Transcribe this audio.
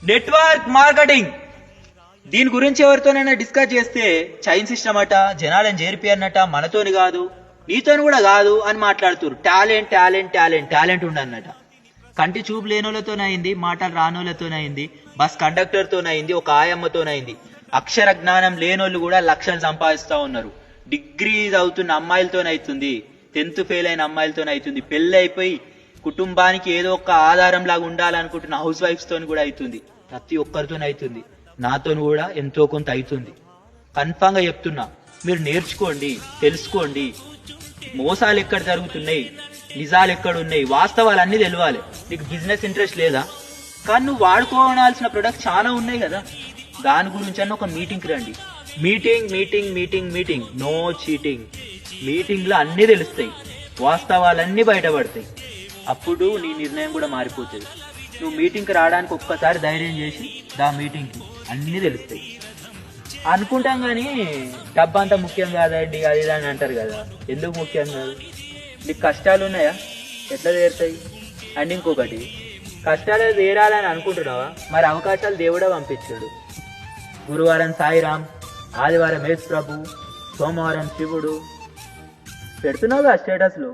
Network marketing దీని గురించి ఎవరితోనైనా డిస్కస్ చేస్తే చైన్ సిస్టమ్ అట, జనాలను చేరిపోయన్నట, మనతోని కాదు నీతోని కూడా కాదు అని మాట్లాడుతున్నారు. టాలెంట్ టాలెంట్ టాలెంట్ టాలెంట్ ఉండన్నట. కంటి చూపు లేనోళ్ళతోనైంది, మాటలు రానోళ్ళతోనైంది, బస్ కండక్టర్తోనైంది, ఒక ఆయమ్మతోనైంది. అక్షర జ్ఞానం లేనోళ్ళు కూడా లక్షలు సంపాదిస్తా ఉన్నారు. డిగ్రీ చదువుతున్న అమ్మాయిలతోనైతుంది, 10th ఫెయిల్ అయిన అమ్మాయిలతోనైతుంది, పెళ్ళి అయిపోయి కుటుంబానికి ఏదో ఒక ఆధారం లాగా ఉండాలనుకుంటున్న హౌస్ వైఫ్స్ తోని కూడా అవుతుంది. ప్రతి ఒక్కరితోనే అవుతుంది. నాతోని కూడా ఎంతో కొంత అవుతుంది. కన్ఫామ్ గా చెప్తున్నా, మీరు నేర్చుకోండి, తెలుసుకోండి. మోసాలు ఎక్కడ జరుగుతున్నాయి, నిజాలు ఎక్కడ ఉన్నాయి, వాస్తవాలు అన్ని తెలియాలి. నీకు బిజినెస్ ఇంట్రెస్ట్ లేదా? కానీ నువ్వు వాడుకోవాల్సిన ప్రొడక్ట్స్ చాలా ఉన్నాయి కదా, దాని గురించి అన్న ఒక మీటింగ్కి రండి. Meeting meeting meeting meeting, no cheating. Meeting లో అన్ని తెలుస్తాయి, వాస్తవాలన్నీ బయటపడతాయి. అప్పుడు నీ నిర్ణయం కూడా మారిపోతుంది. నువ్వు మీటింగ్కి రావడానికి ఒక్కసారి ధైర్యం చేసి దా మీటింగ్కి, అన్నీ తెలుస్తాయి. అనుకుంటాం కానీ డబ్బు అంతా ముఖ్యం కాదండి అది ఇది అని అంటారు కదా. ఎందుకు ముఖ్యం కాదు? నీకు కష్టాలు ఉన్నాయా, ఎట్లా తీరుతాయి? అండ్ ఇంకొకటి, కష్టాలు తీరాలని అనుకుంటున్నావా? మరి అవకాశాలు దేవుడే పంపించాడు. గురువారం సాయిరామ్, ఆదివారం యేసు ప్రభు, సోమవారం శివుడు. పెడుతున్నావుగా స్టేటస్లు.